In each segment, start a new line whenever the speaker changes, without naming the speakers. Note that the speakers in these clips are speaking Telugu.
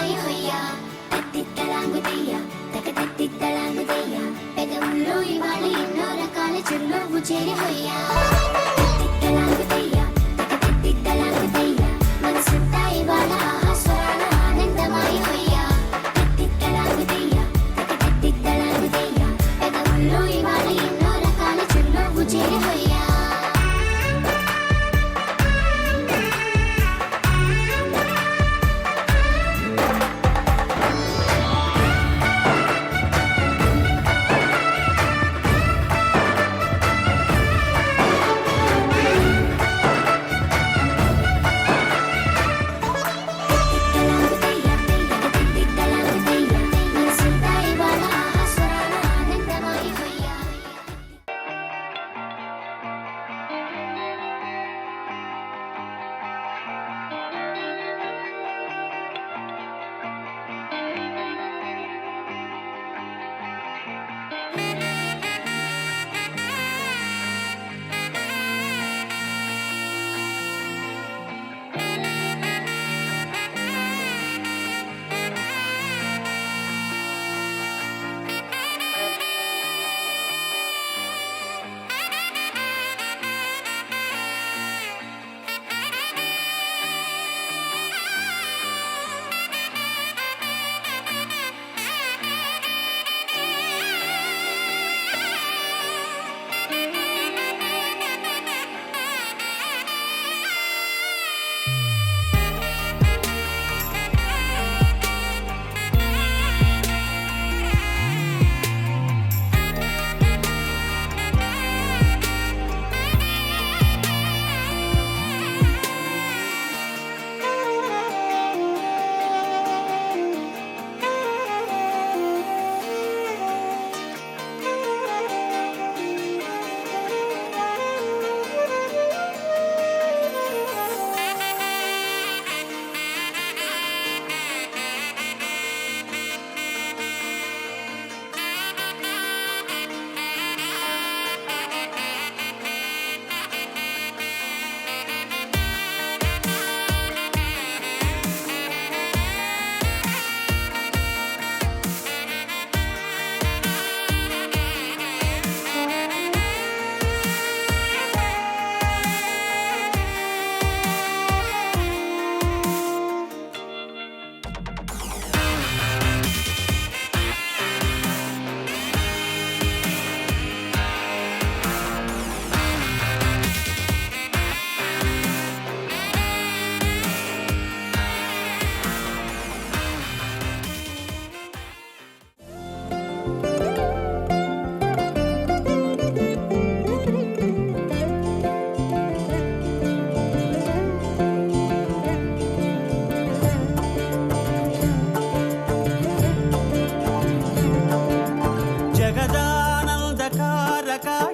ఆనందమాయ హొయ్యా తత్తిత్తలాంగుతయ్య తకతత్తిత్తలాంగుతయ్య పెదవుల్లో ఇవాళ ఎన్నో రకాల చిరునవ్వు చేరి హొయ్యా తత్తిత్తలాంగుతయ్య తకతత్తిత్తలాంగుతయ్య మనసంతా ఇవాళ ఆస్వరాల ఆనందమాయ హొయ్యా తత్తిత్తలాంగుతయ్య తకతత్తిత్తలాంగుతయ్య పెదవుల్లో ఇవాళ ఎన్నో రకాల చిరునవ్వు చేరి హొయ్యా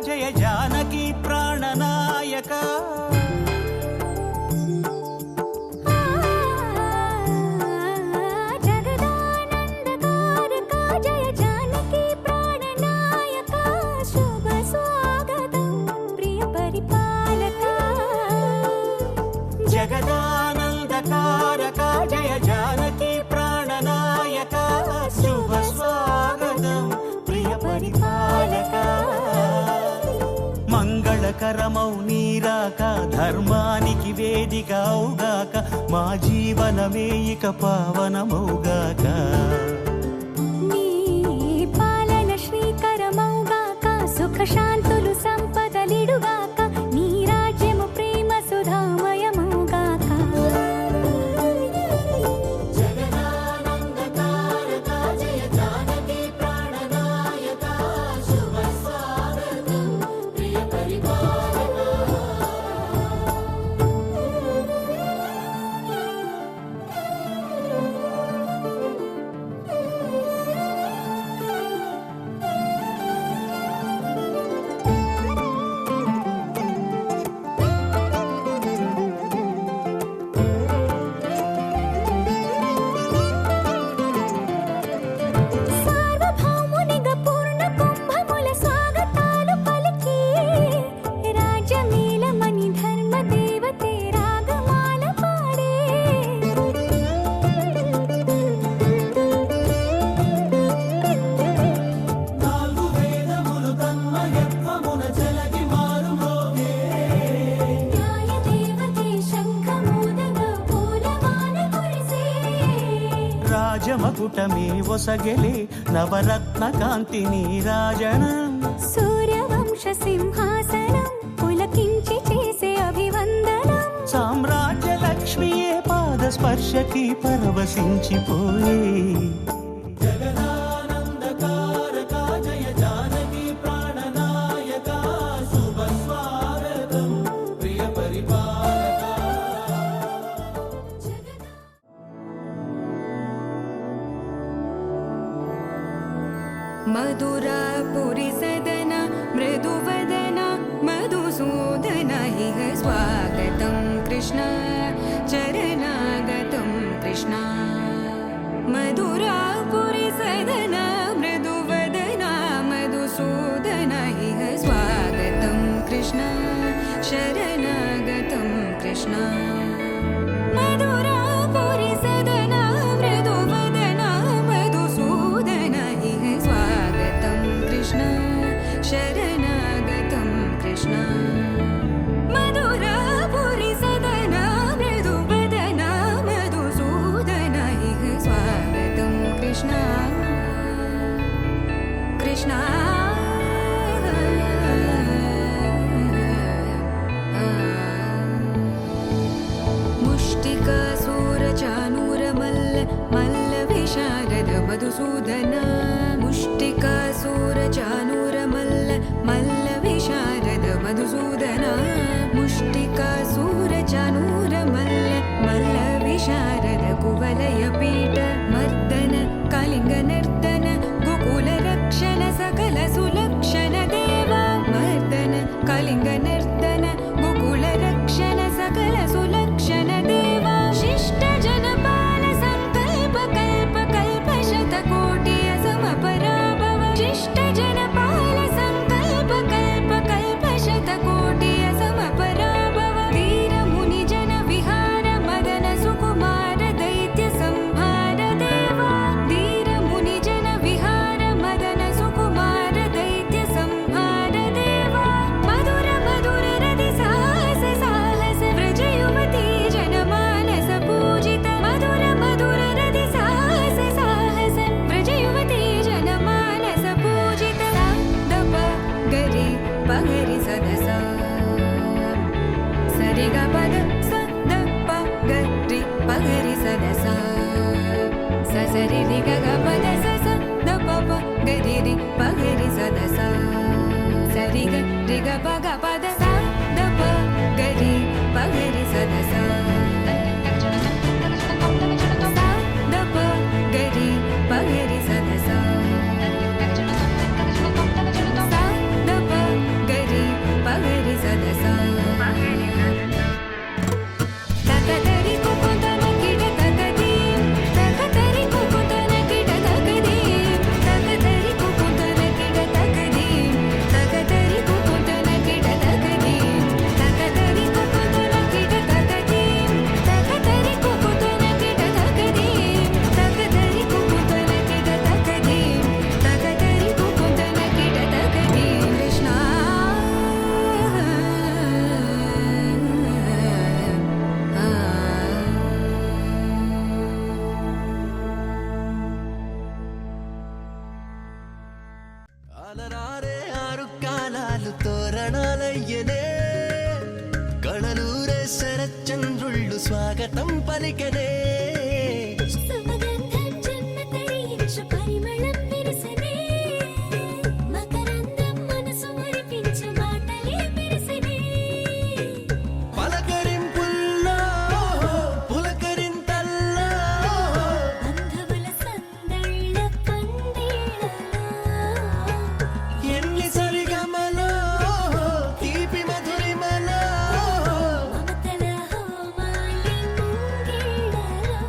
జయ జానకి ప్రాణనాయక జగదానందకారక జయ జానకి ప్రాణనాయక శుభ స్వాగతం ప్రియ పరిపాలక మంగళకరమౌ నీరాక ధర్మానికి వేదిక అవుగాక మా జీవనమే ఇక పావనమౌగాక
నీ పాలన శ్రీకరమౌగాక సుఖ శాంతులు సంపదలిడుగాక నీ రాజ్యము ప్రేమ సుధామయమౌగాక
జగదానందకారక జయ జానకి ప్రాణనాయక శుభ స్వాగతం ప్రియ పరిపాలక
రాజమకుటమే ఒసగెలే నవరత్న కాంతి నీరాజనం
సూర్యవంశ సింహాసనం పులకించి చేసే అభివందనం
సామ్రాజ్య లక్ష్మియే పాద స్పర్శకి పరవశించిపోయే
मधुरापुरी सदन मृदुवदन मधुसूदन इह स्वागतं कृष्ण चरणागतं कृष्ण मधुरापुरी सदन मृदुवदन मधुसूदन इह स्वागतं कृष्ण शरणागतं कृष्ण मधुरापुरी सदन मृदुवदन मधुसूदन इह स्वागतं कृष्ण शरणागतं कृष्ण मधुरापुरी सदन मृदुवदन मधुसूदन इह स्वागतं कृष्ण कृष्ण मुष्टिकासूरचानूरमल्ल मल्लविशारद मधुसूदन मुष्टिकासूरचानूरमल्ल मल्लविशारद मधुसूदन मुष्टिकासूरचानूरमल्ल मल्लविशारद कुवलयपीठ मर्दन कलिङ्गनर्दन गोकुलरक्षण सकल सुलक्षण देवा मर्दन कलिङ्गनर्दन गोकुलरक्षण सकल सुलक्षण देवा शिष्ट जनपाल संकल्प कल्प कल्प शतकोटि असमपराभव शिष्ट जनपाल संकल्प कल्प कल्प शतकोटि असमपराभव वीर मुनि जन विहार मदन सुकुमार दैत्य संहार देवा वीर मुनि जन विहार मदन सुकुमार दैत्य संहार देवा मधुर मधुर रति साहस साहस व्रज युवती जनमानस पूजित मधुर मधुर रति साहस साहस व्रज युवती जनमानस पूजित दप गरि पगरि सदस सरि ग पद स द प गरि पगरि सदस स सरि रि ग ग पद स स द प प गरि रि पगरि सदस सरि ग रि ग प ग पद स द प गरि पगरि सदस स द प गरि पगरि सदस स द प गरि पगरि सदस तकदरि कुकुतन किट तकदीं तकदरि कुकुतन किट तकदीं तकदरि कुकुतन किट तकदीं तकदरि कुकुतन किट तकदीं तकदरि कुकुतन किट तकदीं तकदरि कुकुतन किट तकदीं तकदरि कुकुतन किट तकदीं तकदरि कुकुतन किट तकदीं कृष्ण
అలరారే ఆరు కాలాలు తోరణాలయ్యనే కళలూరే శరచంద్రుళ్ళు స్వాగతం పలికనే
సుమగంధం జన్మ తరించు పరిమళం విరసనే మకరందం మనసు మురిపించు మాటలే విరసనే
పలకరింపుల్లో పులకరింతల్లో
బంధువుల సందళ్ళ పందిళ్ళలో
ఎన్ని సరిగమలో తీపి మధురిమలో
మమతల హోమాలి ముంగిళ్ళలో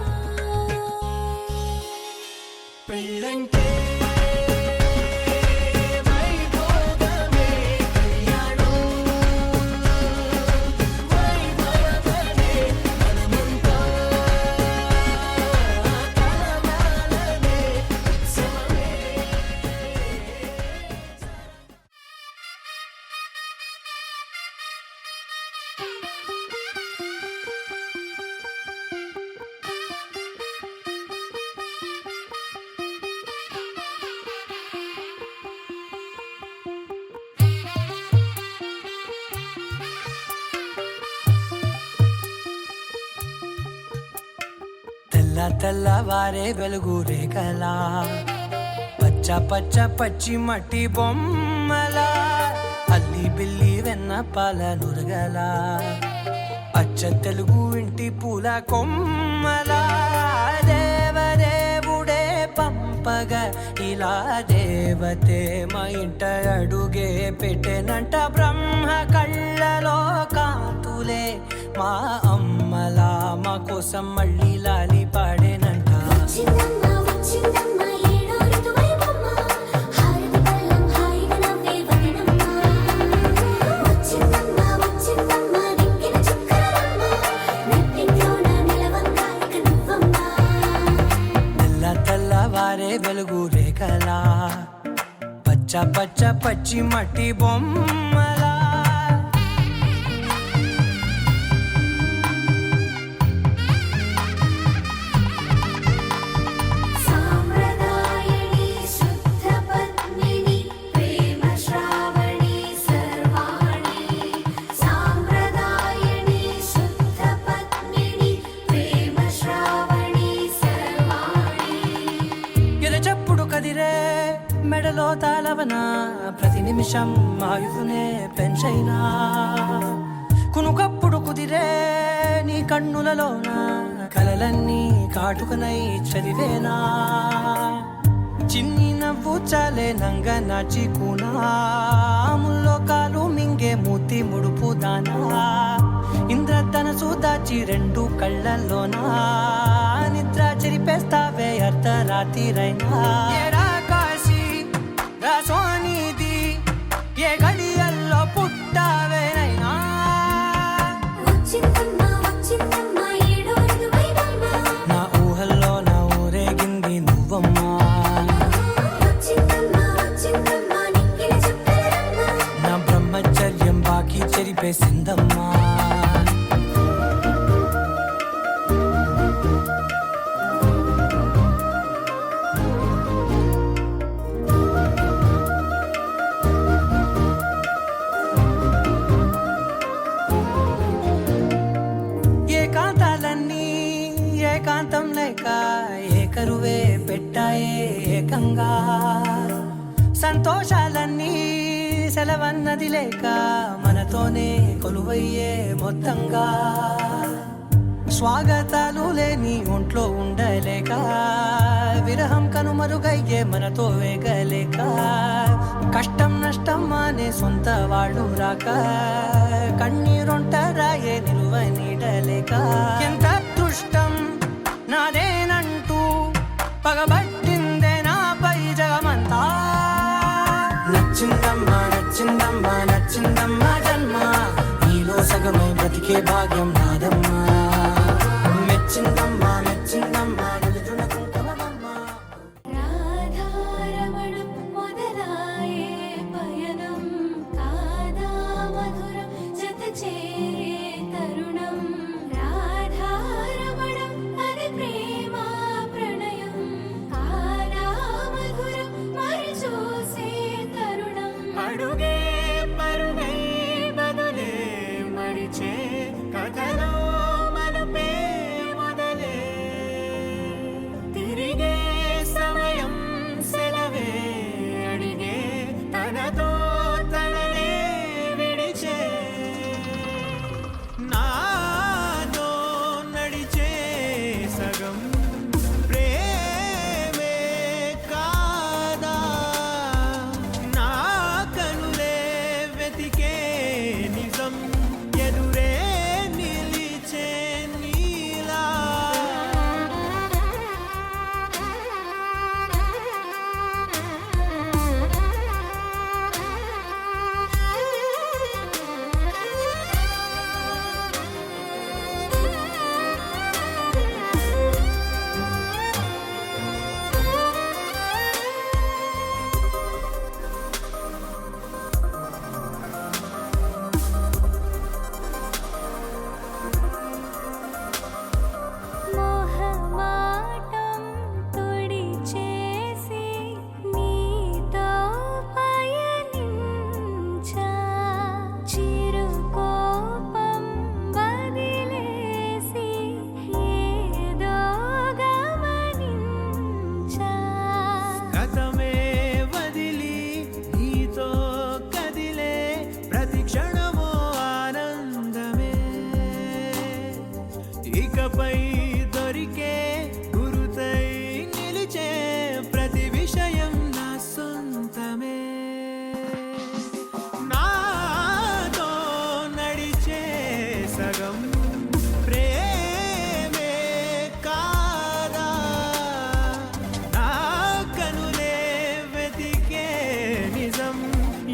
తెల్ల తెల్లవారే వెలుగు రేఖలా పచ్చ పచ్చ పచ్చి మట్టి బొమ్మలా అల్లి బిల్లి వెన్న పాల నురగలా అచ్చ తెలుగు ఇంటి పూల కొమ్మలా దేవదేవుడే పంపగా ఇలా దేవతే మా ఇంట అడుగే పెట్టెనంట బ్రహ్మ కళ్ళలో కాంతులే మా అమ్మలా మా కోసం మళ్ళీ లాలి పాడేనంట
వచ్చిందమ్మ వచ్చిందమ్మ ఏడో ఋతువైవమ్మ హారతి పళ్ళం హాయిగా నవ్వే వదనమ్మ వచ్చిందమ్మ వచ్చిందమ్మ దిక్కిన చుక్కలమ్మ నెట్టింట్లోన నిలవంగా ఇక నువ్వమ్మ
తెల్ల తెల్లవారే వెలుగు రేఖలా పచ్చ పచ్చ పచ్చి మట్టి బొమ్మలా
సాంప్రదాయని శుద్ధ పద్మిని ప్రేమ శ్రావణి సర్వాణి సాంప్రదాయని శుద్ధ పద్మిని ప్రేమ శ్రావణి సర్వాణి
ఎరచప్పుడు కదిరే మెడలో తాళవన ప్రతి నిమిషం ఆయువునే పెంచైనా కునుకప్పుడు కుదిరే నీ కన్నులలోన కలలన్నీ కాటుకనై చదివేనా చిన్ని నవ్వు చాలే నంగ నాచి ముల్లోకాలు మింగే మూతి ముడుపు దానా ఇంద్రధనసు దాచి రెండు కళ్ళల్లోనా నిద్ర చెరిపేస్తావే అర్ధరాత్రిరైనా ఏడా కాశీ రాసోనిది ఏ గడియల్లో పుట్టావేనైనా
వచ్చిందమ్మ వచ్చిందమ్మ ఏడో ఋతువైవమ్మ
నా ఊహల్లో నా ఊరేగింది నువ్వమ్మా
వచ్చిందమ్మ వచ్చిందమ్మ నిక్కిన చుక్కలమ్మ
నా బ్రహ్మచర్యం బాకీ చెరిపేసిందమ్మా ఏకాంతాలన్నీ ఏకాంతం లేక ఏకరువే పెట్టాయే ఏకంగా సంతోషాలన్నీ సెలవన్నది లేక మనతోనే కొలువయ్యే మొత్తంగా స్వాగతాలు లేని ఒంట్లో ఉండలేక విరహం కనుమరుగయ్యే మనతో వేగలేక కష్టం నష్టం అనే సొంత వాళ్ళు రాక కన్నీరొంటరాయే నిలువ నీడలేక ఎంత అదృష్టం నాదేనంటూ పగబట్టిందే నాపై జగమంతా నచ్చిందమ్మా నచ్చిందమ్మా నచ్చిందమ్మా జన్మ నీలో సగమై బ్రతికే భాగ్యం నాదమ్మా మెచ్చిందమ్మా మెచ్చిందమ్మా నిలుచున్న కుంకుమమ్మా
రాధారమణం మొదలాయే పయనం కాదా మధురం జత చేరే తరుణం రాధారమణం అది ప్రేమ ప్రణయం కాదా మధురం మరి చూసే తరుణం
అడుగే పరుగే బదులే మరిచే కథలో
ఇకపై దొరికే గురుతై నిలిచే ప్రతి విషయం నా సొంతమే నాతో నడిచే సగం ప్రేమే కాదా నా కనులే వెతికే నిజం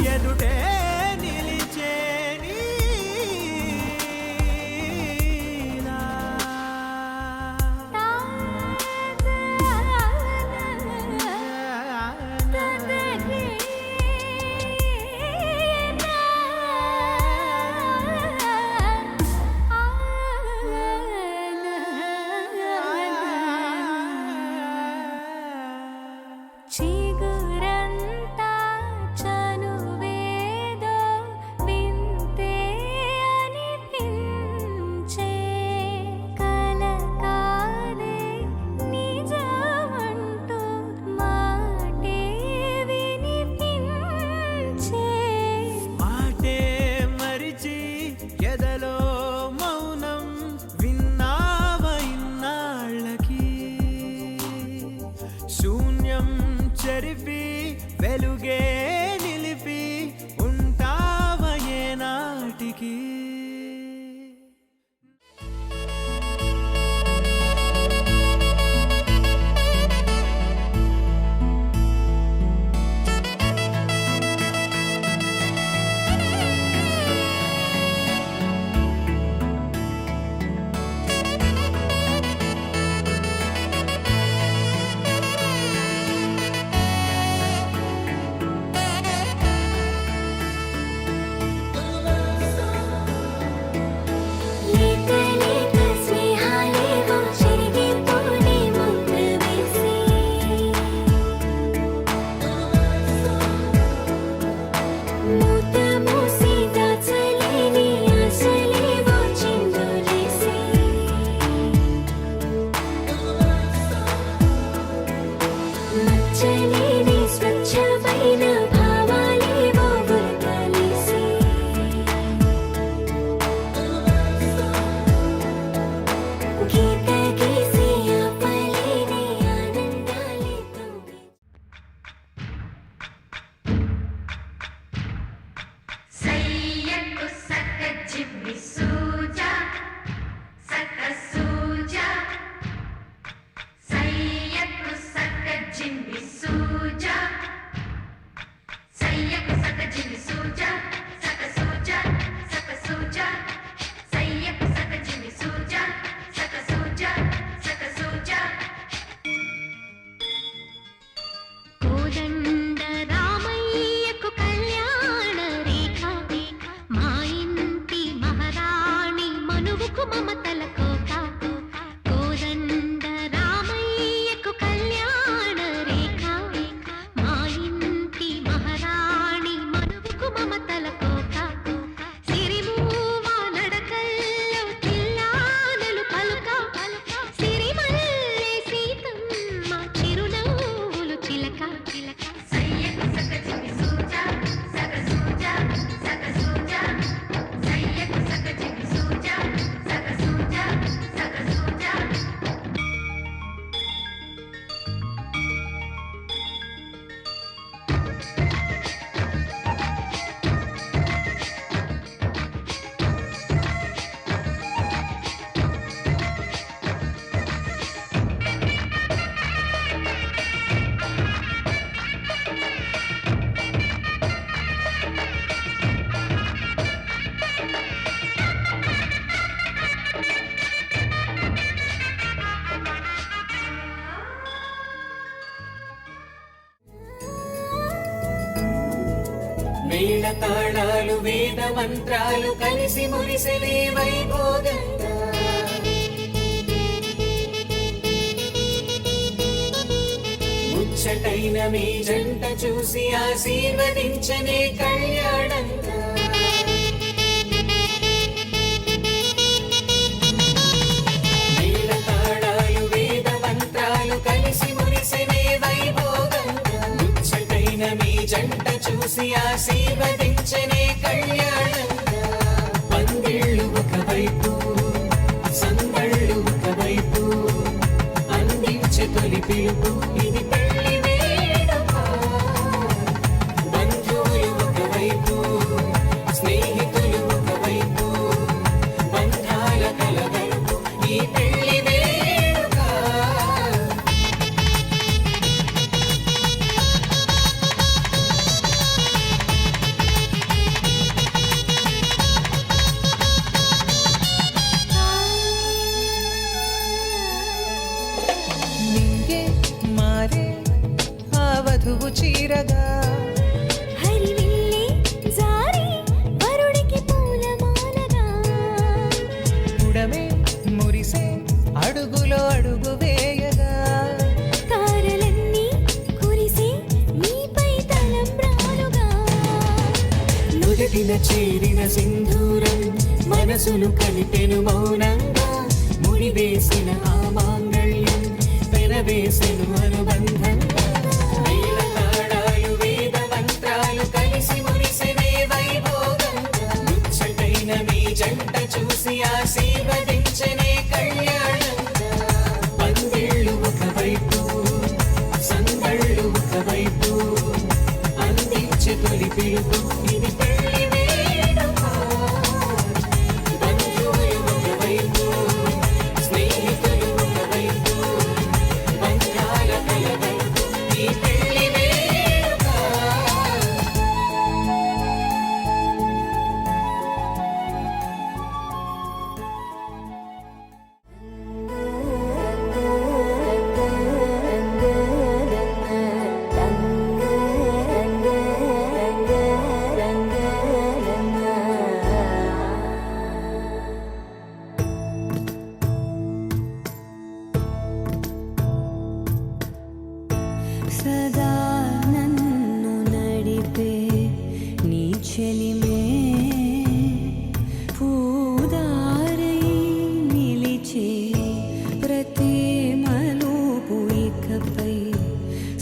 ఎదుటే నిలిచే నీలా.
చిగురంతా చనువేదో వింతే అనిపించే కలకాలే నిజమంటూ మాటే వినిపించే
మాటే మరిచి ఎదలో మౌనం విన్నావ ఇన్నాళ్ళకి శూన్యం చెరిపి వెలుగే నిలిపి ఉంటావ ఏనాటికి
లేత లేత స్నేహాలేవో చెరిగిపోని ముద్ర వేసి మూత మూసి దాచలేని ఆశలేవో చిందులేసి మచ్చలేని స్వచ్ఛమైన భావాలేవో గుర్తులేసి గీత గీసి ఆపలేని ఆనందాలే తొంగి
సయ్యకు సక జిమ్మి సూజా సక సూజా సయ్యకు సక జిమ్మి సూజా సయ్యకు సక జిమ్మి సూజా సక సూజా సక సూజా సయ్యకు సక జిమ్మి సూజా సక సూజా సక సూజా కోదండ రామయ్యకు కళ్యాణ రేఖ మా ఇంటి మహారాణి మనువుకు మమతల కోక కోదండ రామయ్యకు కళ్యాణ రేఖ మా ఇంటి మహారాణి మనువుకు మమతల కోక సిరిమూవ నడకల్లో చిల్లానలు పలుక సిరిమల్లె సీతమ్మ చిరునవ్వులు చిలక సయ్యకు సక జిమ్మి సూజా సక సూజా సక సూజా సయ్యకు సక జిమ్మి సూజా సక సూజా సక సూజా
మేళ తాళాలు వేద మంత్రాలు కలిసి మురిసెలే వైభోగంగా ముచ్చటైన మీ జంట చూసి ఆశీర్వదించనే కళ్యాణంగా మేళ తాళాలు వేద మంత్రాలు కలిసి మురిసెనే వైభోగంగా ముచ్చటైన మీ జంట చూసి ఆశీర్వదించనే కళ్యాణంగా పందిళ్ళు ఒకవైపు సందళ్ళు పిలుపు ఇది పెళ్లి వేడుక బంధువులు ఒకవైపు స్నేహితులు ఒకవైపు బంధాల కలగలుపు ఈ పెళ్లి వేడుక
నింగే మారే ఆ వధువు చీరగా
హరివిల్లి జారి వరుడికి పూలమాలగా
ఉడమే మురిసే అడుగులో అడుగు వేయగా
తారలన్నీ కురిసి నీపై తలంబ్రాలుగా
నుదిటిన చేరిన సింధూరం మనసును కలిపెను మౌనంగా ముడివేసిన ఆ మాంగళ్యం పెనవేసెను అనుబంధంగా వేల తాళాలు వేద మంత్రాలు కలిసి మురిసెనే వైభోగంగా ముచ్చటైన మీ జంట చూసి ఆశీర్వదించనే కళ్యాణంగా పందిళ్ళు ఒకవైపు సందళ్ళు ఒకవైపు అందించే తొలి పిలుపు ఇది పెళ్లి వేడుక బంధువులు ఒకవైపు స్నేహితులు ఒకవైపు బంధాల కలగలుపు ఈ పెళ్లి వేడుక
సదా నన్ను నడిపే నీ చెలిమే పూదారై నిలిచే ప్రతి మలుపు ఇకపై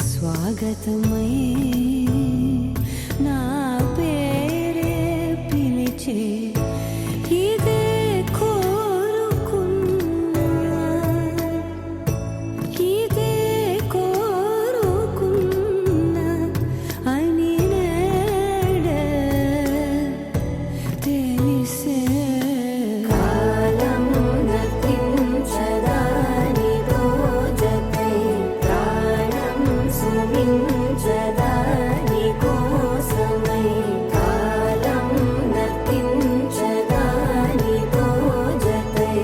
స్వాగతమై నా పేరే పిలిచే ఇదే కోరుకున్నా ఇదే కోరుకున్నా అని నేడే తెలిసే కాలం నతించదాని రోజకై ప్రాణం సుమించదాని కోసమై కాలం నతించదాని రోజకై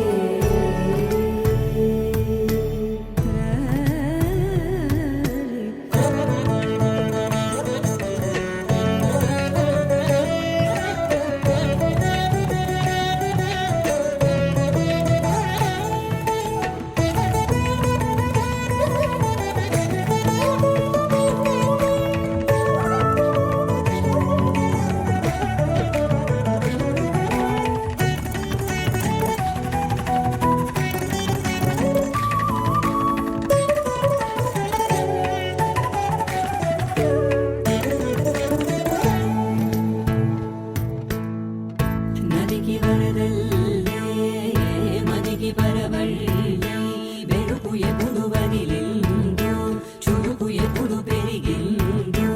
నదికి వరదల్లే మదికి పరవళ్ళే వెలుపు ఎప్పుడు వదిలిందో చురుకు ఎప్పుడు పెరిగిందో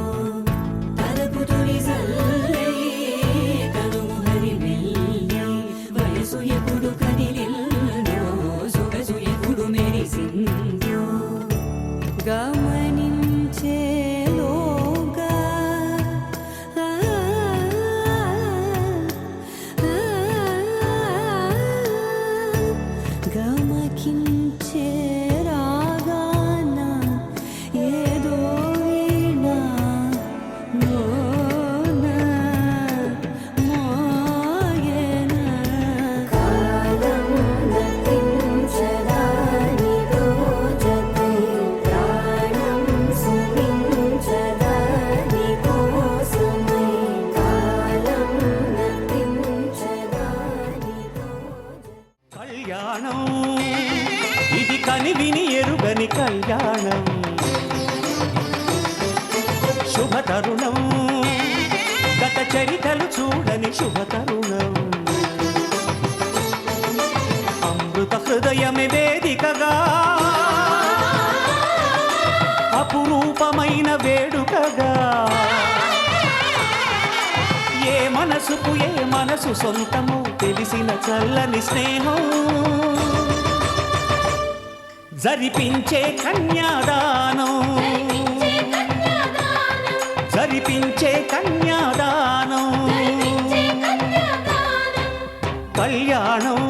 తలపు తొలి సల్లే కనుము హరిమెల్లే వయసు ఎప్పుడు కదిలిందో సొగసు ఎప్పుడు మెరిసిందో గమనించేలోగా గమకించే రాగాన ఏదో వీణా మోన మోయన కాలం నతించదాని రోజకై ప్రాణం సుమించదాని కోసమై కాలం నతించదాని
కళ్యాణం ఇది కనివిని ఎరుగని కళ్యాణం శుభ తరుణం గత చరితలు చూడని శుభ తరుణం అమృత హృదయమే వేదికగా అపురూపమైన వేడుకగా ఏ మనసు సొంతము తెలిసిన చల్లని స్నేహం జరిపించే కన్యాదానం జరిపించే కన్యాదానం కళ్యాణం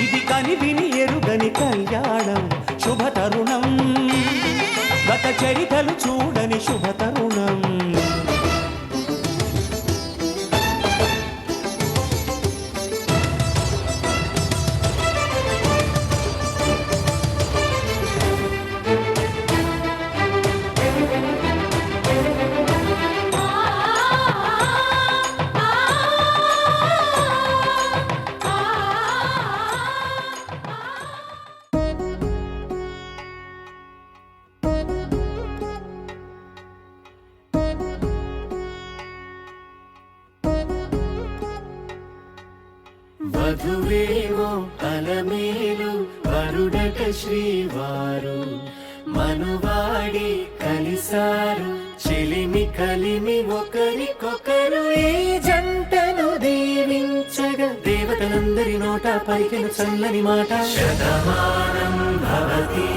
ఇది కనివిని ఎరుగని కళ్యాణం శుభతరుణం గత చరితలు చూడని శుభతరుణం
వధువేమో అలమేలు వరుడట శ్రీవారు మనువాడి కలిసారు చెలిమి కలిమి ఒకరికొకరు ఈ జంటను దీవించగా దేవతలందరి నోట పలికిన చల్లని మాట శతమానం భవతి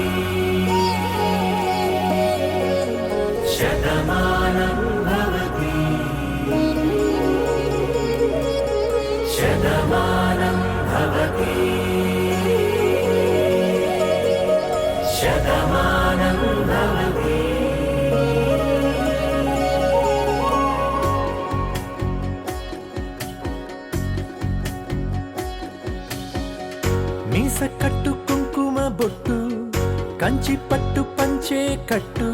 శతమానం భవతి శతమానం భవతి శతమానం భవతి మీస కట్టు కుంకుమ బొట్టు కంచి పట్టు పంచే కట్టు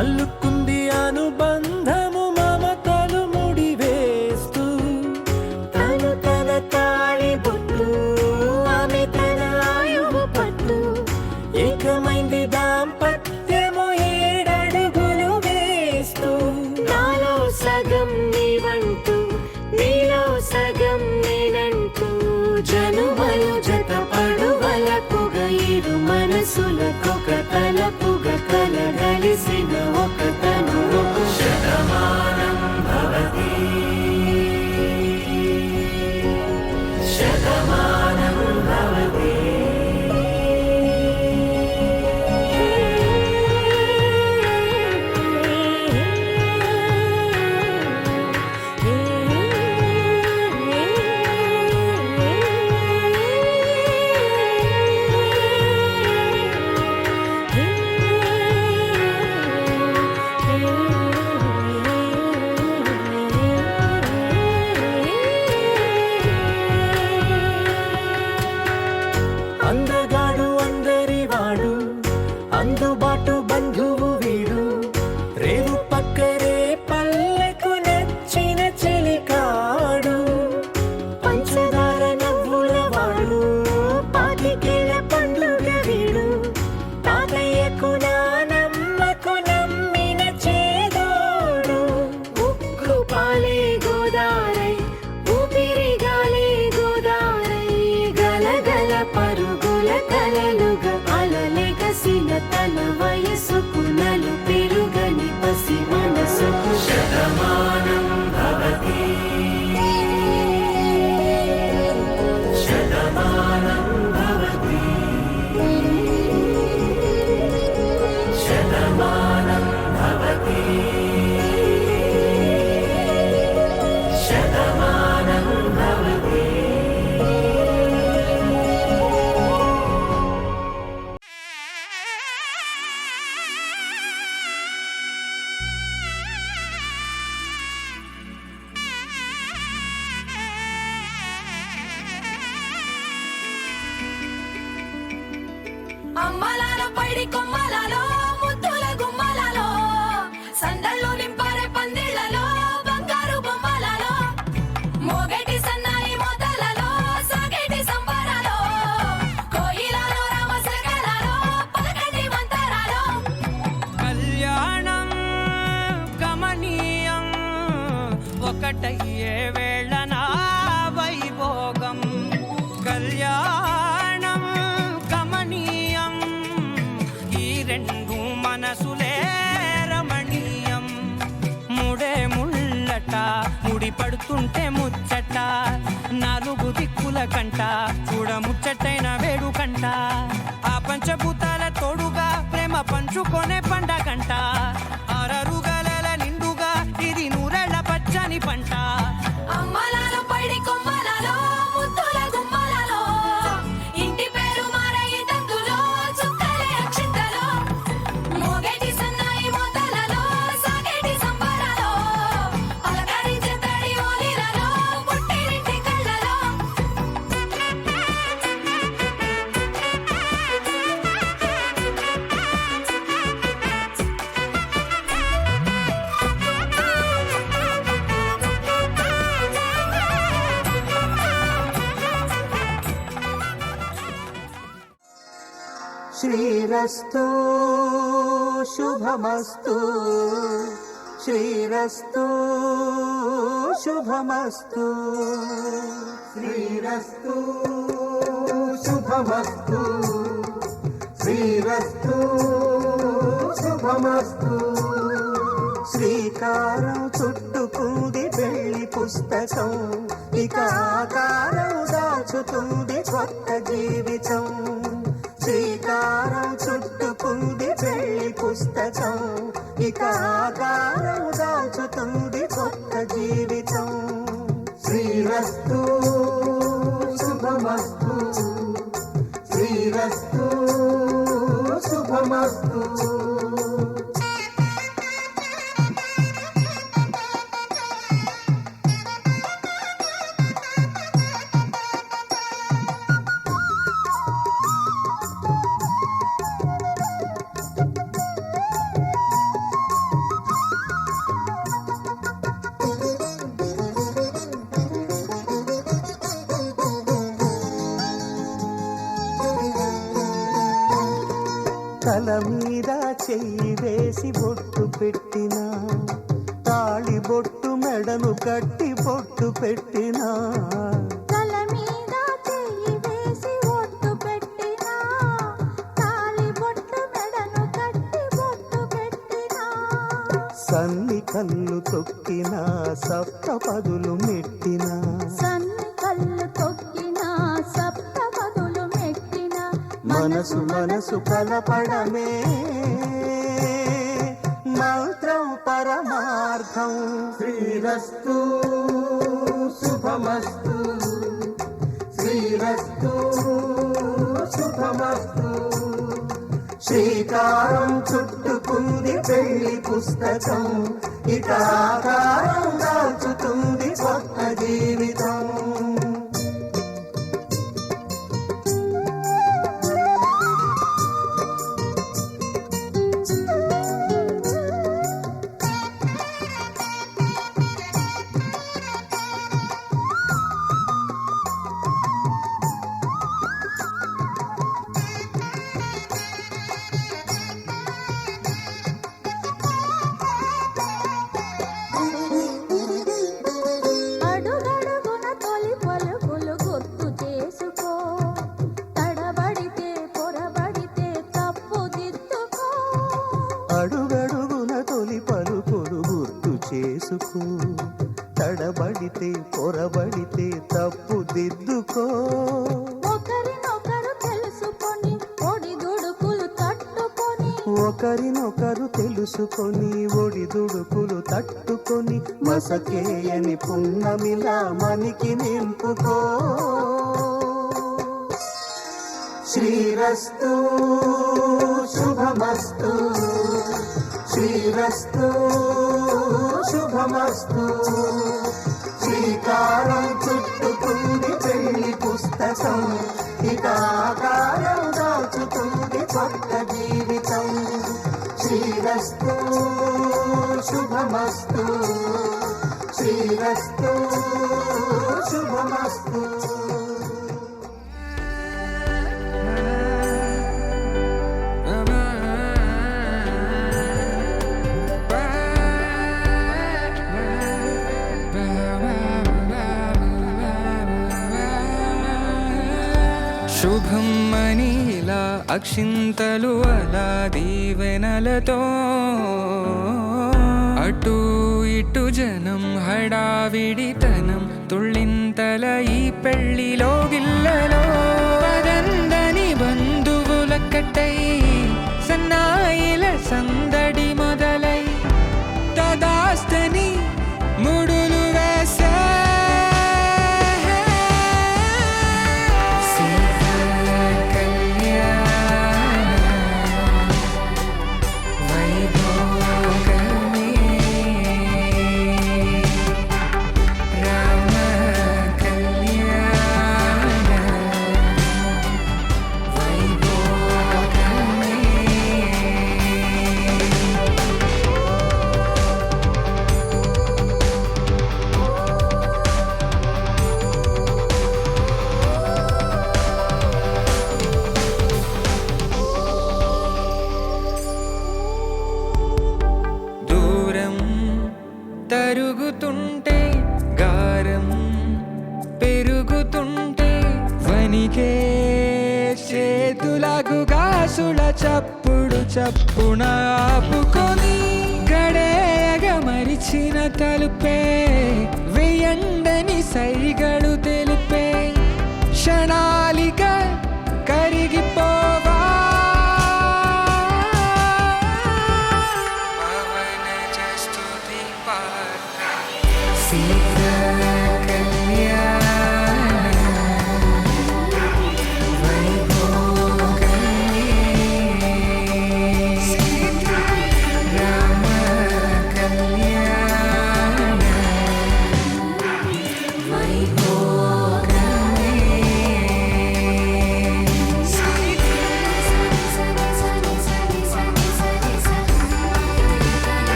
అల్లుకుంది అనుబంధము మమతలు ముడివేస్తూ తను తన తాళి బొట్టు ఆమె తన ఆయువు పట్టు ఏకమైంది దాంపత్యము 7 అడుగులు వేస్తూ నాలో సగం నీవంటూ నీలో సగం నేనంటూ జనుమలు జతపడువలకుగ ఇరు మనసులకొక తలపుగ కలగలిసిన ఒక తను శతమానం భవతి శతమానం భవతి అందగాడు అందరివాడు అందుబాటు బంధువు వీడు రేవు పక్కరే పల్లెకు నచ్చిన చెలికాడు పంచదార నవ్వుల వాడు పాతికేల పండుగ వీడు తాతయ్యకు నానమ్మకు నమ్మిన చేదోడు ఉక్కు పాలే గోదారై ఊపిరి గాలే గోదారై గలగల పరుగుల కలలుగా అలలెగసిన తన వయసుకు నలు పెరుగని పసి మనసుకు శతమానం భవతి శతమానం భవతి శతమానం భవతి శతమానం భవతి
అమ్మలాలో పైడి కొమ్మలలో ముద్దుల గుమ్మలలో సందళ్ళు నింపారే పందిళ్లలో బంగారు బొమ్మలలో మోగేటి సన్నాయి మోతలలో సాగేటి సంబరాలో కోయిలలో రామసగలలో పలకండి మంతరాలో
కళ్యాణం గమనీయం ఒకటయ్యే వేళ నా వైభోగం కళ్యాణం గమనీయం ఈ రెండు ముడి పడుతుంటే ముచ్చట నాలుగు దిక్కుల కంట చూడ ముచ్చటైన వేడుకంట ఆ పంచభూతాల తోడుగా ప్రేమ పంచుకొనే పండగంట ఆరరు గలల నిండుగా ఇది నూరెళ్ళ పచ్చని పంట
అమ్మలాలో పైడి కొమ్మలలో ముద్దుల గుమ్మలలో ఇంటి పేరు మారయి తందులో చుక్కలే అక్షింతలో మోగేటి సన్నాయి మోతలలో సాగేటి సంబరాలో అలకరించే తడి ఓలిలలో పుట్టినింటి కళ్ళలో
శ్రీరస్తు శుభమస్తు శ్రీరస్తు శుభమస్తు శ్రీరస్తు శుభమస్తు శ్రీరస్తు శుభమస్తు శ్రీకారం చుట్టుకుంది పెళ్లి పుస్తకం ఇక ఆకారం దాచుతుంది కొత్త జీవితం శ్రీకారం చుట్టుకుంది పెళ్లి పుస్తకం ఇక ఆకారం దాచుతుంది కొత్త జీవితం శ్రీరస్తు శుభమస్తు శ్రీరస్తు శుభమస్తు తల మీద చెయ్యి వేసి బొట్టు పెట్టిన తాళి బొట్టు మెడను కట్టి బొట్టు పెట్టిన
తల మీద చెయ్యి వేసి ఒట్టు పెట్టినా తాళి బొట్టు మెడను కట్టి బొట్టు పెట్టినా
సన్ని కళ్ళు తొక్కిన సప్త పదులు మెట్టిన
సన్ని కళ్ళు తొక్కినా సప్త పదులు మెట్టినా
మనసు మనసు కలపడమే మంత్రం పరమార్థం శ్రీరస్తు శుభమస్తు శ్రీరస్తు శుభమస్తు శ్రీకారం చుట్టుకుంది పెళ్లి పుస్తకం ఇక ఆకారం దాచుతుంది కొత్త జీవితం
అడుగడుగున తొలి పలుకులు గుర్తు చేసుకో తడబడితే పొరబడితే తప్పు దిద్దుకో
అడుగడుగున తొలి పలుకులు గుర్తు చేసుకో తడబడితే పొరబడితే తప్పు దిద్దుకో
ఒకరినొకరు తెలుసుకొని ఒడిదుడుకులు తట్టుకొని
ఒకరినొకరు తెలుసుకొని ఒడిదుడుకులు తట్టుకొని మసకేయని పున్నమిలా మనికి నింపుకో శ్రీరస్తు శుభమస్తు శ్రీరస్తు శుభమస్తు శ్రీకారం చుట్టుకుంది పెళ్లి పుస్తకం ఇక ఆకారం దాచుతుంది కొత్త జీవితం శ్రీరస్తు శుభమస్తు శ్రీరస్తు శుభమస్తు
శుభం మనీలా అక్షింతలు అలా దీవెనలతో అటు ఇటు జనం హడావిడితనం తుళ్ళింతల ఈ పెళ్లిలో గిల్లలో పదందని బంధువుల కట్టై సన్నాయిల సందడి మొదలై తదాస్తని ముడులు వేసే తరుగుతుంటే గారం పెరుగుతుంటే వనికే చేతులకు గాసుల చప్పుడు చప్పున ఆపుకొని గడేయగ మరిచిన తలుపే వెయ్యండని సైగడు తెలిపే క్షణాలిక కరిగిపోవా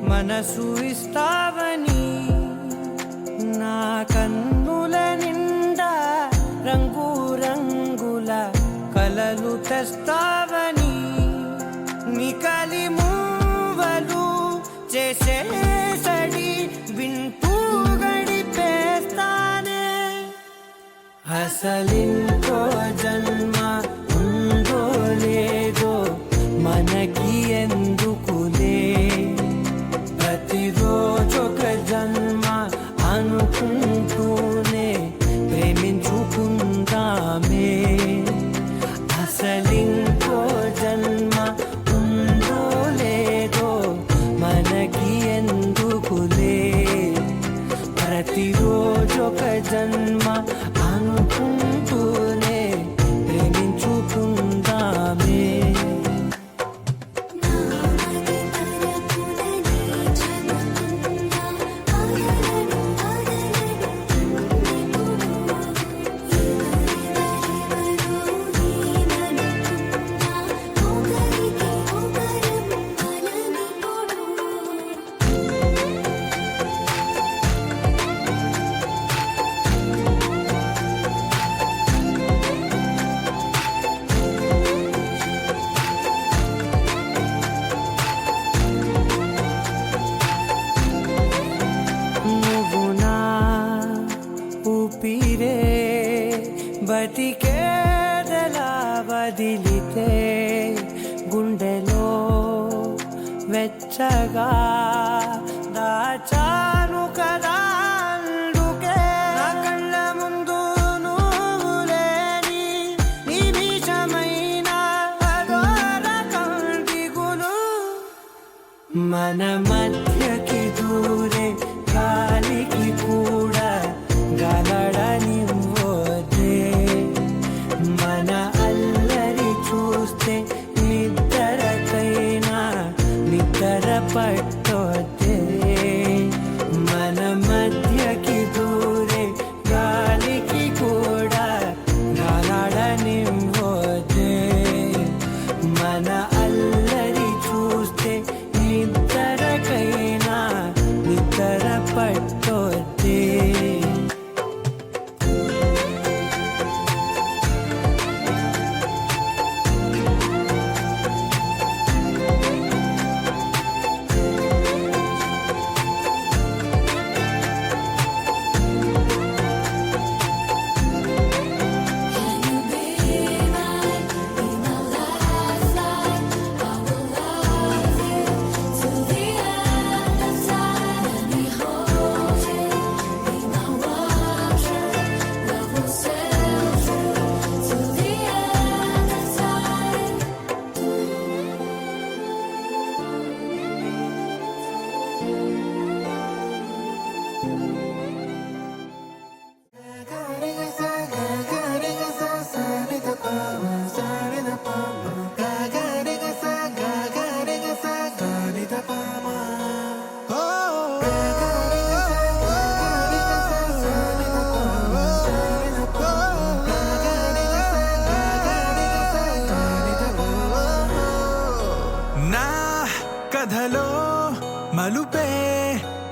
మనసు ఇస్తావని నా కన్నుల నిండా రంగు రంగుల కలలు తెస్తావని నికలి మూవలు చేసేసడి వింటూ గడిపేస్తానే అసలింకో జన్మ ఉందో లేదో మనకి ఎందుకులే ప్రతిరోజొక జన్మ అనుకుంటూనే ప్రేమించుకుందామే అసలింకో జన్మ ఉందో లేదో మనకి ఎందుకులే ప్రతిరోజొక జన్మ అనుకుంటూనే ప్రేమించుకుందామే బతికేదలా వదిలితే గుండెలో వెచ్చగా దాచాను కదా అందుకే నా కళ్ళ ముందు నువ్వు లేని నిమిషమైన అదోరకం దిగులు మన మధ్యకి దూరే గాలికి కూడా గలడనివ్వదే మన అల్లరి చూస్తే నిద్రకైనా నిద్ర పట్టో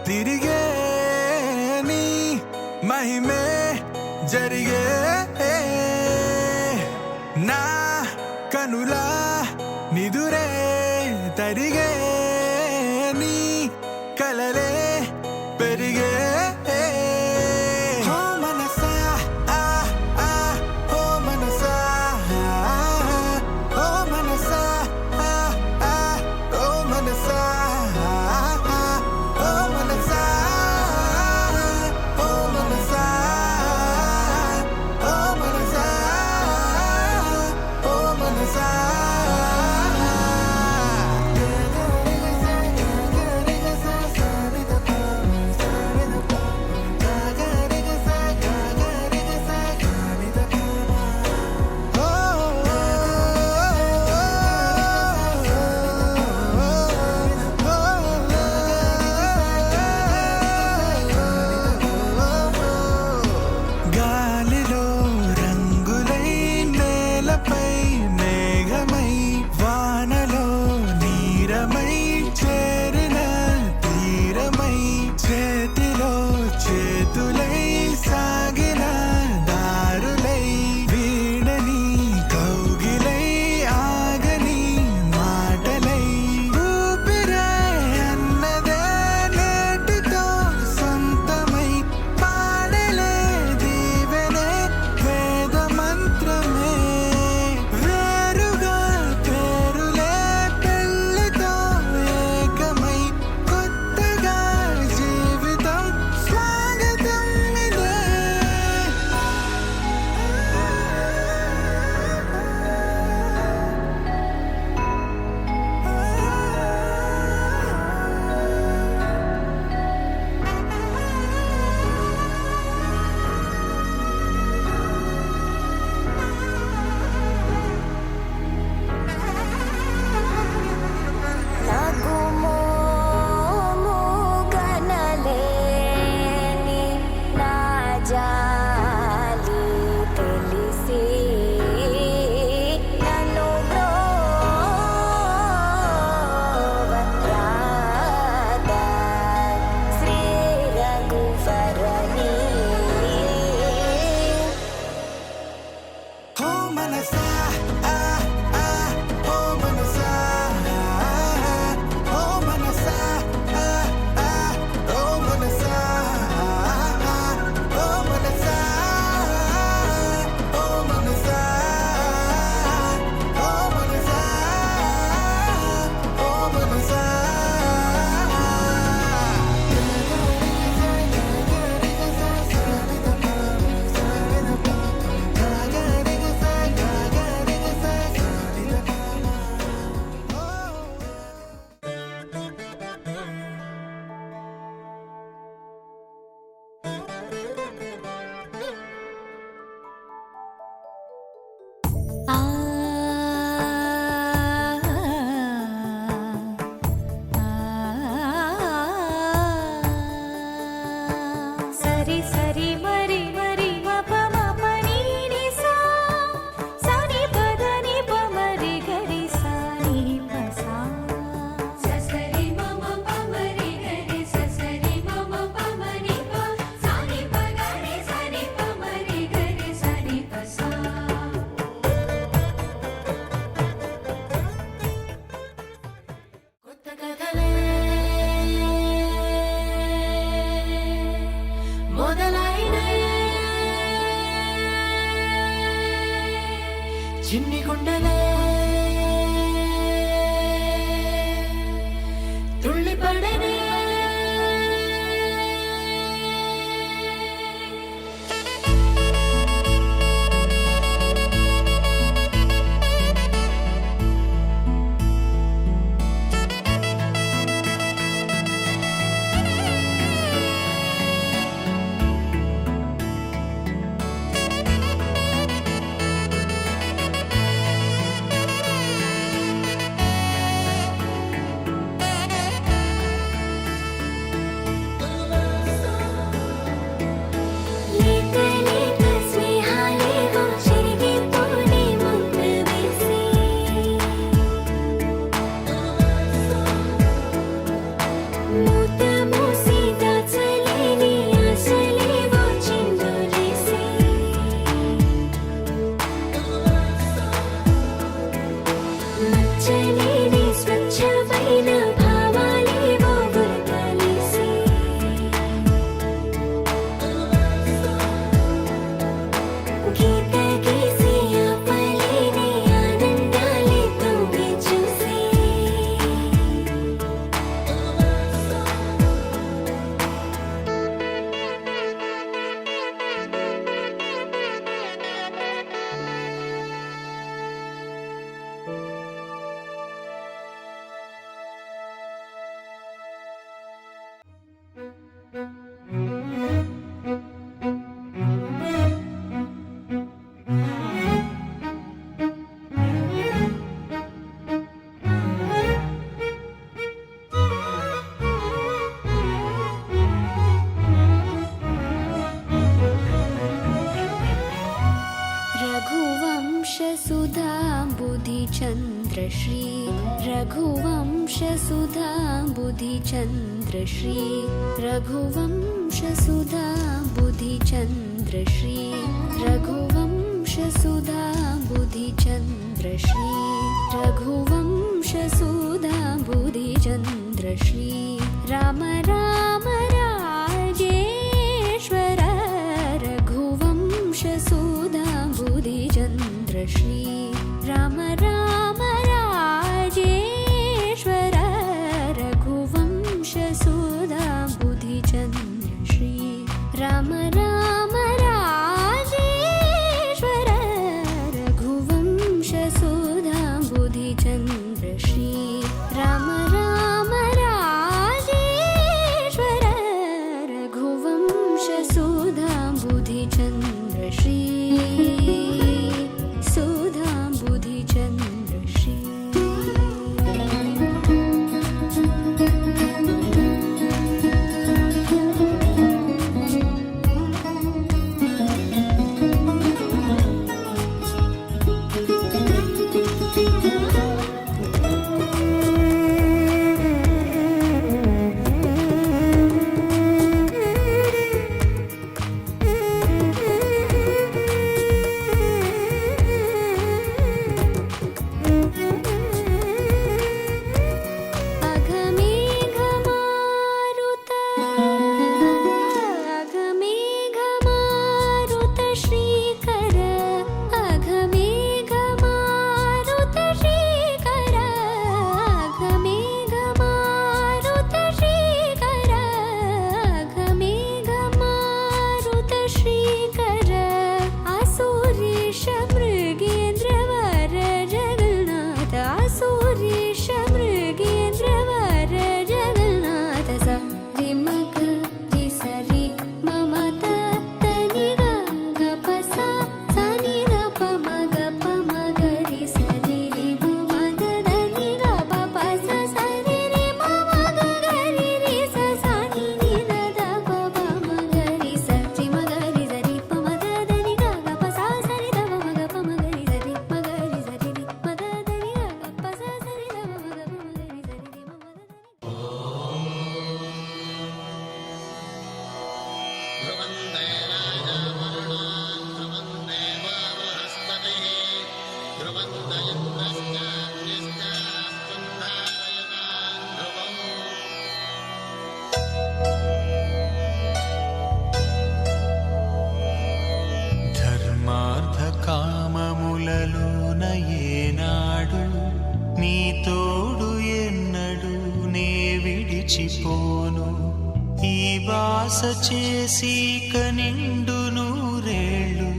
తిరిగే నీ మహిమే జరిగే నా కనులా నిదురే తరిగే నీ కలలే పెరిగే ఓ మనసా ఓ మనసా ఓ మనసా ఓ మనసా ఓ మనసా ఓ మనసా ఓ మనసా ఓ మనసా గాలిలో రంగులై నేలపై మేఘమై వానలో నీరమై చేరిన తీరమై చేతిలో చేతులై సాగిన దారులై వీడని కౌగిలై ఆగని మాటలై ఊపిరే అన్నదే నేటితో సొంతమై పాడలే దీవెనే వేద మంత్రమే వేరుగా పేరులే పెళ్ళితో ఏకమై కొత్తగా జీవితం స్వాగతం ఇదే
నాకు మోము గనలేని నా జాలి తెలిసి నన్ను బ్రోవరాదా శ్రీ రఘువరని
ఓ మనసా ఓ మనసా ఓ మనసా ఓ మనసా ఓ మనసా ఓ మనసా ఓ మనసా ఓ మనసా
ఆ సరి సరి మరి మరి మప మప నీ ని సా సని పద ని ప మరి గరి సా ని ప సా
ససరి మమ పమరి గరి ససరి మమ పమరి ప సాని పగరి సని పమరి గరి సని పసా
కొత్త కథలే మొదలైనయే చిన్ని గుండెలే తుళ్ళిపడనే
श्री रघुवंशसुधा बुधिचन्द्र श्री रघुवंशसुधा बुधिचन्द्र श्री रघुवंशसुधा बुधिचन्द्र श्री रघुवंशसुधा बुधिचन्द्र श्री राम राम राजेश्वर रघुवंशसुधा बुधिचन्द्र श्री राम राम राजेश्वर रघुवंशसुधा बुधिचन्द्र श्री राम राम राजेश्वर रघुवंशसुधा बुधिचन्द्र श्री राम राम राजेश्वर रघुवंशसुधा बुधिचन्द्र श्री सुधा बुधिचन्द्र श्री अघमेघमारुत श्रीकर अघमेघमारुत श्रीकर अघमेघमारुत श्रीकर अघमेघमारुत श्रीकर आसुरीश मृगेन्द्रवर जगन्नाथ आसुरीश मृगेन्द्रवर जगन्नाथ सा रिमग रिसरि मम तनि ग प सा नि ग प म रि सरि रि म ग ध नि ग प प सा रि रि म ग रि रि सा नि द ध प प म ग रि स रि म ग रि स रि प म ग ध नि ग प सा रि द म ग प म ग रि स रि म ग रि स रि रि म ग ध नि ग प सा रि द म ग प म ग रि स रि रि म ग ध नि
ధర్మార్థ కామములలోన ఏనాడు నీ తోడు ఎన్నడు నే విడిచిపోను ఈ బాస చేసి కనిండు నూరేళ్ళు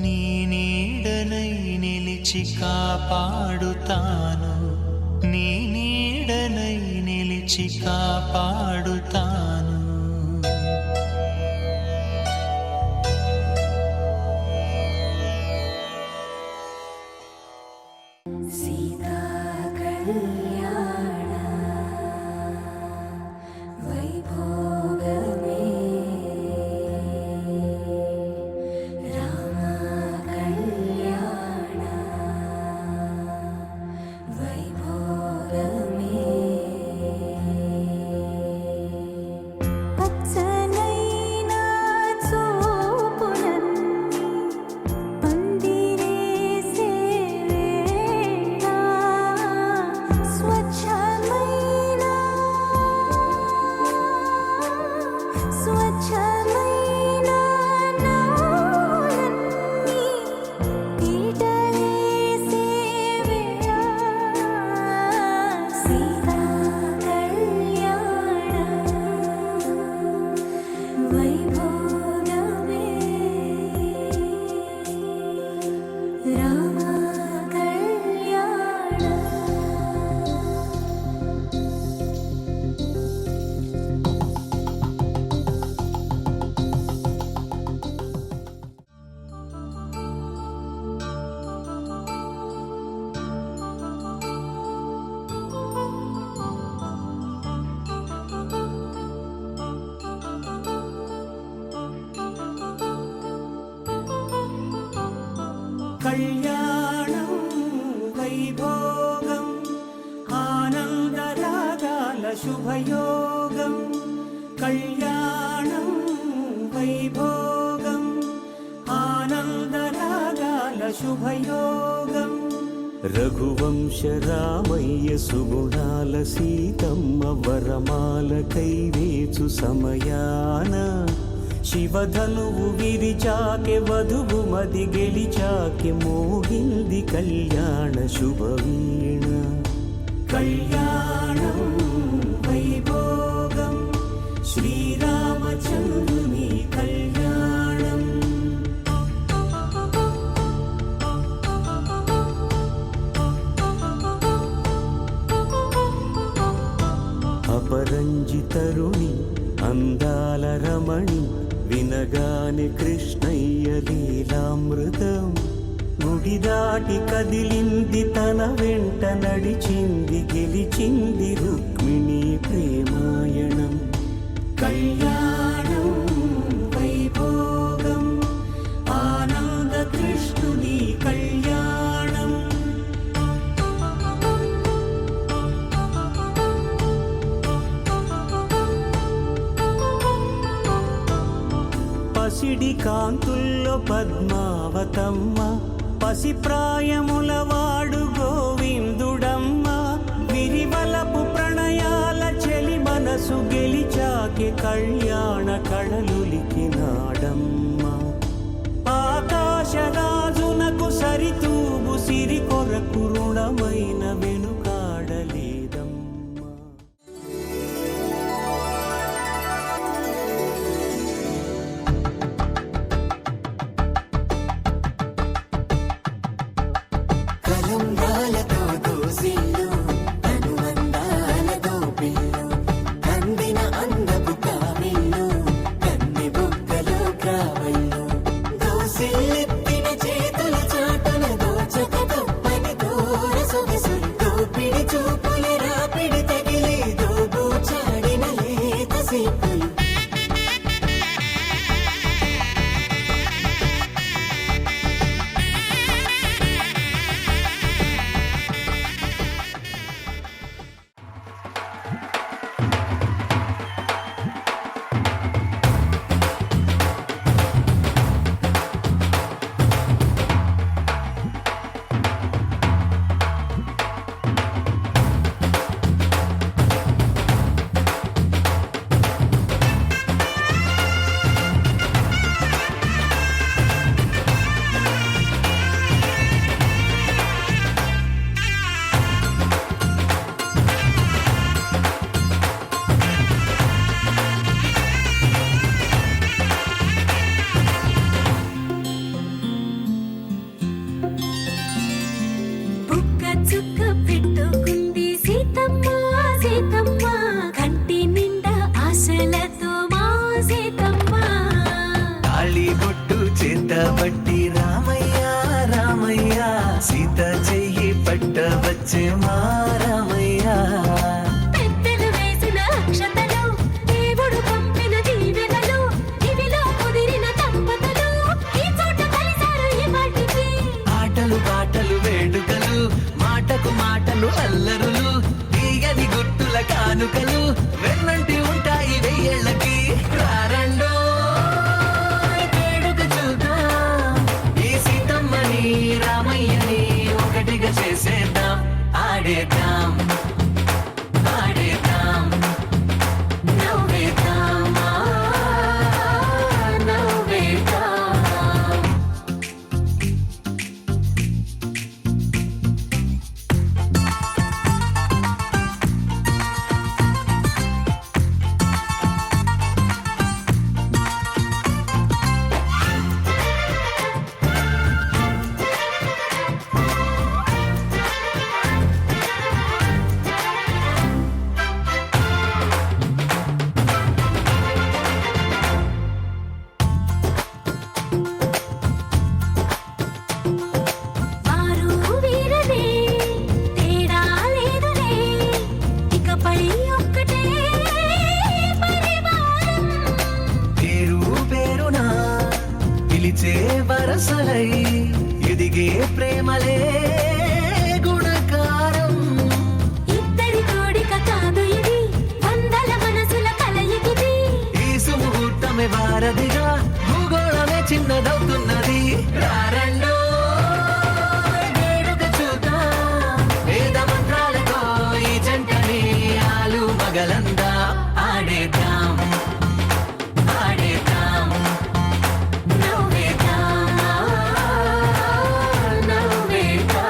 నీ నీడనై నిలిచి కాపాడుతాను నీ నీడనై నిలిచి కాపాడుతాను
सीता कल्याण वैभोगमे राम कल्याण वैभोगमे पच्चनैना चूपुलन्नी पंदिरे सेवेला स्वच्छमैना नालन्नी पीटले सेवेला सीता कल्याण वैभोगमे राम कल्याण
కళ్యాణం వైభోగ శుభయోగం కళ్యాణం వైభోగం ఆనందరాగాల శుభయోగం రఘువంశ రామయ్య సుగుణాల సీతమ్మ వరమాల కైవేచు సమయాన శివధనువు విరిచాకె వధువు మది గెలిచాకె మోగింది కళ్యాణ శుభవీణ కళ్యాణం వైభోగం శ్రీరామచంద్రుని కళ్యాణం అపరంజి తరుణి అందాల రమణి వినగాని కృష్ణయ్య లీలామృతం గుడి దాటి కదిలింది తన వెంట నడిచింది గెలిచింది రుక్మిణి ప్రేమాయణం కళ్యాణం వైభోగం ఆనంద కృష్ణుని కళ్యాణం పసిడి కాంతుల్లో పద్మావతమ్మ పసిప్రాయముల వాడు గోవిందుడమ్మ విరివలపు ప్రణయాల చెలి మనసు గెలిచాకే కళ్యాణ కళలులికినాడమ్మ ఆకాశరాజునకు సరితూగు సిరి కొరకు రుణమైన వెనుకాడలేదమ్మా
కలంబాలతో దోసిల్లు అనువందాలతో పిల్లు కందిన అందపు కావిల్లు కన్ని బుగ్గలు కావల్లు దోసిల్లెత్తిన చేతుల చాటున దోచక తప్పని దూర సొగసులు దోపిడి చూపుల రాపిడి తగిలి దోబూచాడిన లేత సీపులు
బుక్క చుక్క పెట్టుకుంది సీతమ్మ సీతమ్మ కంటి నిండా ఆశలతో మా సీతమ్మ
తాళి బొట్టు చేతబట్టి రామయ్య రామయ్య సీత చెయ్యి పట్ట వచ్చే మా రామయ్య
పెద్దలు వేసిన అక్షతలు దేవుడు పంపిన దీవెనలు ఇవిలో కుదిరిన దంపతులు ఈ చోట కలిసారు ఈ వాటికి
ఆటలు పాటలు వేడుకలు మాటకు మాటలు అల్లరులు తీయని గుర్తుల కానుకలు వెన్నంటి ఉంటాయి వెయ్యేళ్ళకి రారండో వేడుక చూద్దాం ఈ సీతమ్మని రామయ్యని ఒకటిగా చేసేద్దాం ఆడేద్దాం ఆడేద్దాం
నవ్వేద్దాం నవ్వేద్దాం వారు వీరనే తేడా లేదులే ఇకపై ఒక్కటే పరివారం
పేరు పేరునా పిలిచే వరసలై ఎదిగే ప్రేమలే గుణకారం
ఇద్దరి కోడిక కాదు ఇది
జీవితమే వారధిగా భూగోళమే చిన్నదవుతున్నది. రారండో వేడుక చూద్దాం, వేద మంత్రాలతో ఈ జంటని ఆలు మగలందా ఆడేద్దాం ఆడేద్దాం నవ్వేద్దాం నవ్వేద్దాం.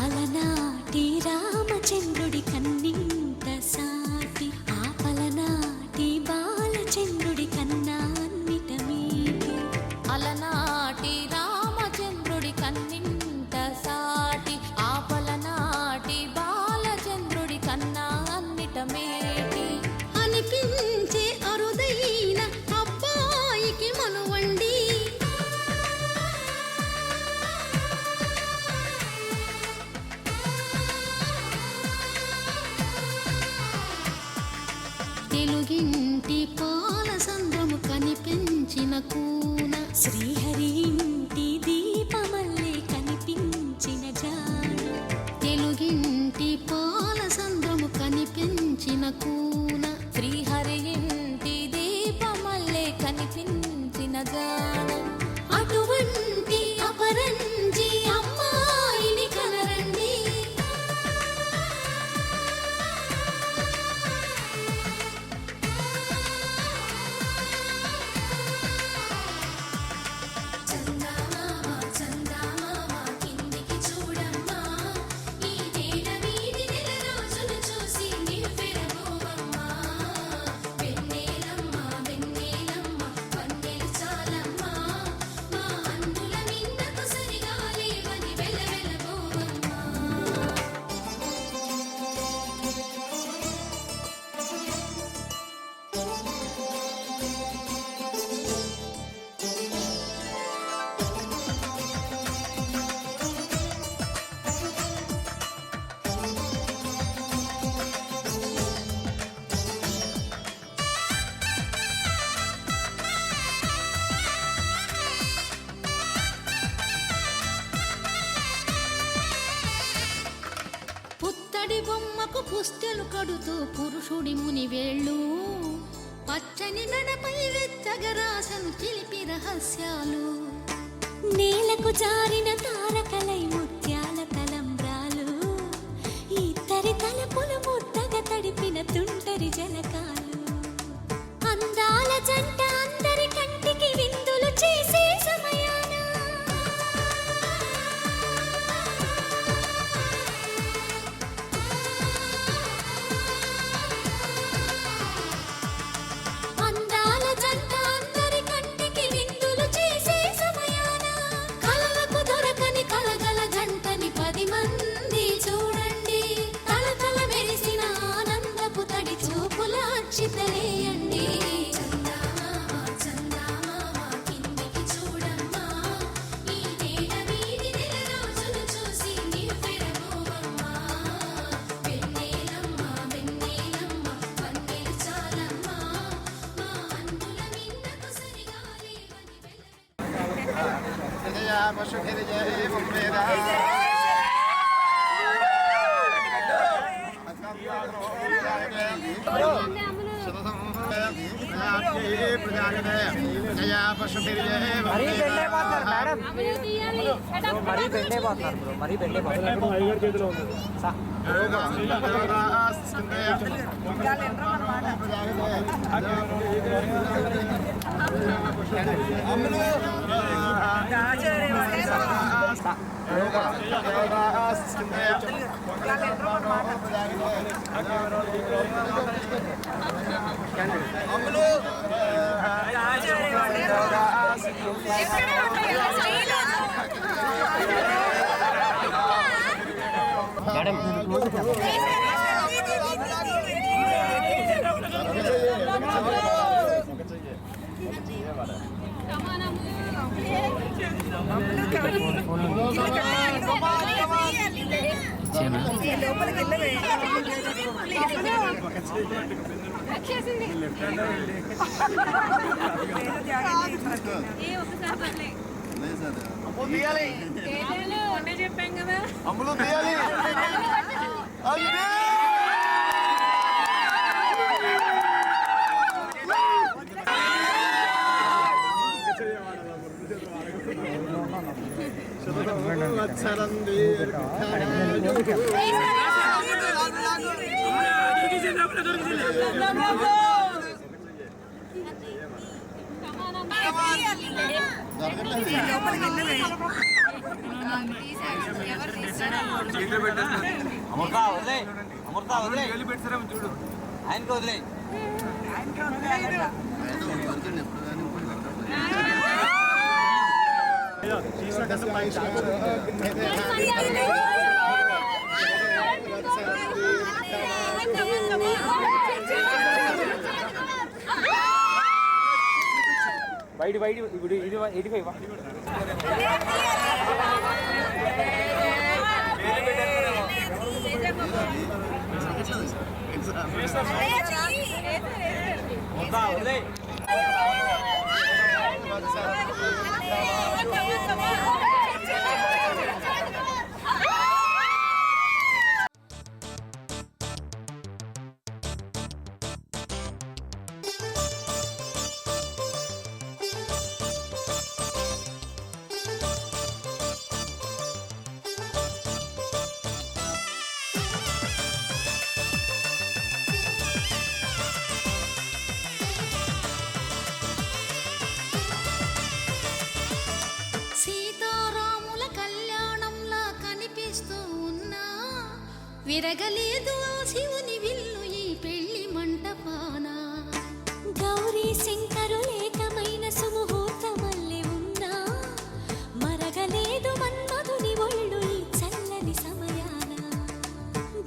అలనాటి రామచంద్రుడి కన్నింత సాటి ఆపలనాటి బాలచంద్రుడి కన్నా అన్నిట మీటి. అలనాటి రామచంద్రుడి కన్నింత సాటి ఆపలనాటి బాలచంద్రుడి కన్నా అన్నిట మేటి. అనిపించే అరుదైన అబ్బాయికి మనువండి తెలుగింటి పాల సంద్రము కనిపించిన కూన శ్రీహరి ఇంటి దీపమల్లే కనిపించిన జాన. తెలుగింటి పాల సంద్రము కనిపించిన కూన శ్రీహరి ఇంటి దీపమల్లే కనిపించిన జాన. అటువంటి అపరంజి అమ్మాయిని కనరండి. పుత్తడి బొమ్మకు పుస్తెలు కడుతూ పురుషుడి ముని వేళ్ళు పచ్చని మెడపై వెచ్చగరాసను చిలిపి రహస్యాలు. నేలకు జారిన తారకలై ముత్యాల తలంబ్రాలు ఇద్దరి తలపులు ముద్దగా తడిపిన తుంటరి జలకాలు. అందాల జంట అందరి కంటికి విందులు చేసే సమయాన అందాల జంట అందరి కంటికి విందులు చేసే సమయాన కలలకు దొరకని కలగల జంటని 10 మంది చూడండి. తలతల మెరిసిన ఆనందపు తడి చూపుల అక్షితలేయండి.
చెప్పాం కదా
అమ్ములు తీయాలి
అమృతా వదిలే అమృతా వదిలే వెళ్ళి పెట్టారేమో చూడు ఆయనకి వదిలే బయట బయట ఇప్పుడు ఇది 85 వదిలే
సీతారాముల కళ్యాణంలా కనిపిస్తూ ఉన్నా విరగలేదు ఆ శివుని విల్లు ఈ పెళ్లి మంటపాన గౌరీ శంకరు ఏకమైన సుముహూర్తమల్లి ఉన్నా మరగలేదు మన్మధుని ఒళ్ళు ఈ చల్లని సమయాన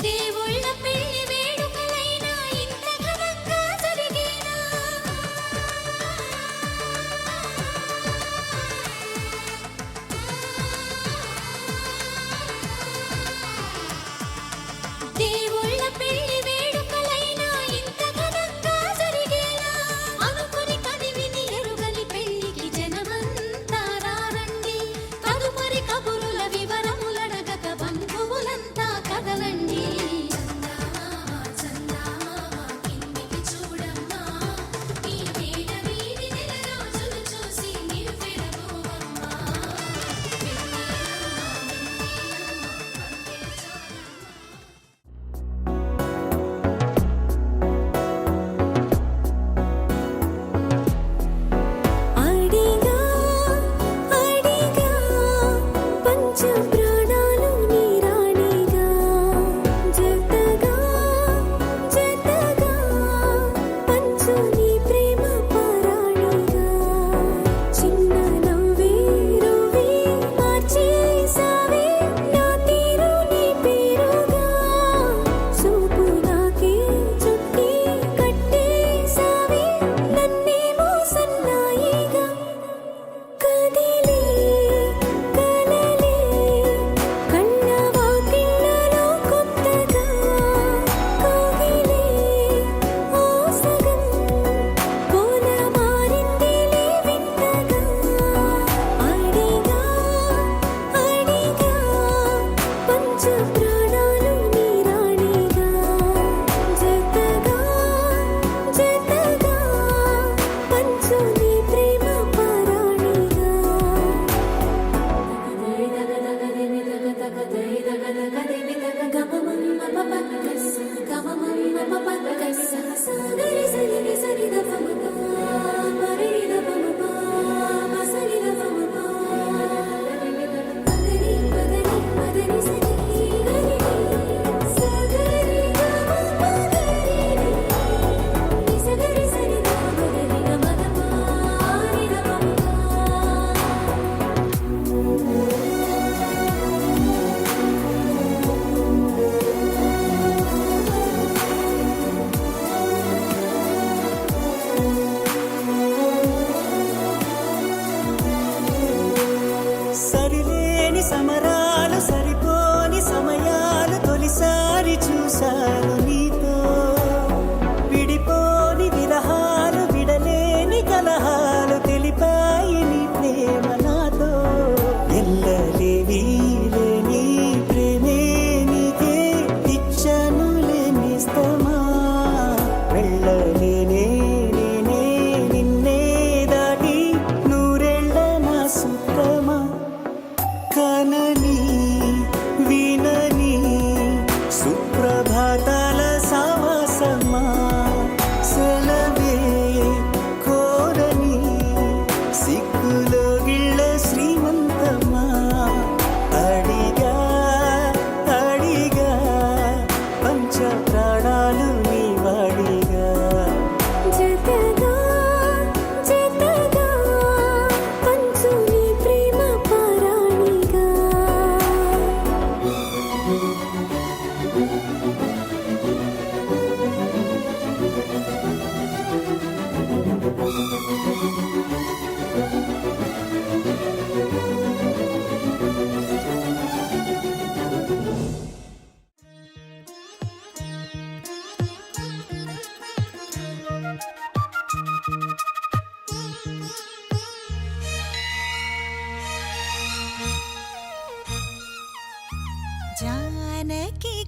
దేవుళ్ళ పెళ్లి వేడుకలైనా ఇంత ఘనంగా జరిగేనా దేవుళ్ళ పెళ్లి వేడుకలైనా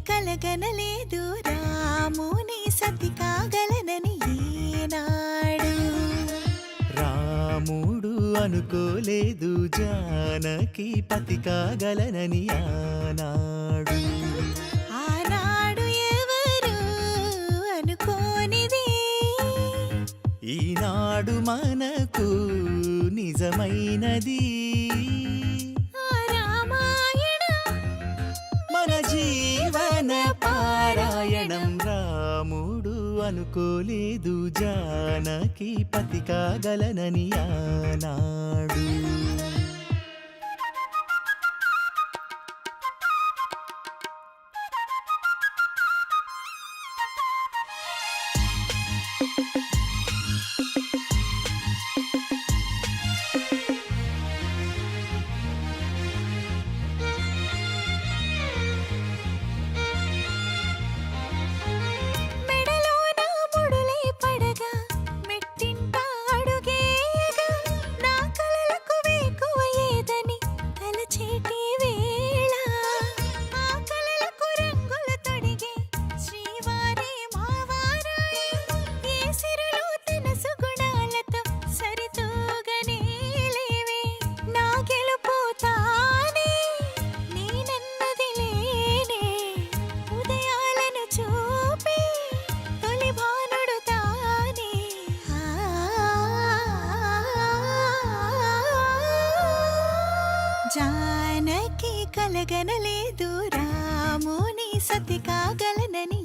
కలగనలేదు రాముని సతి కాగలనని ఈనాడు.
రాముడు అనుకోలేదు జానకి పతి కాగలనని ఆనాడు.
ఆనాడు ఎవరు అనుకోనిది
ఈనాడు మనకు నిజమైనది.
ఆ రామాయణం
మన జీవన పారాయణం. రాముడు అనుకోలేదు జానకి పతి కాగలనని ఆనాడు.
మెడలోన ముడులే పడగా మెట్టింట అడుగేయగా నా కలలకు వేకువ ఏదని తలచేటి వేళ. ఆ కలలకు రంగులు తొడిగే శ్రీవారి మావారాయే. ఏ సిరులు తన సుగుణాలతో సరితూగనే లేవే. నా గెలుపు తానే నేనన్నది లేనే. ఉదయాలను చూపే తొలి భానుడు తానే. జానకి కలగనలేదు రాముని సతి కాగలనని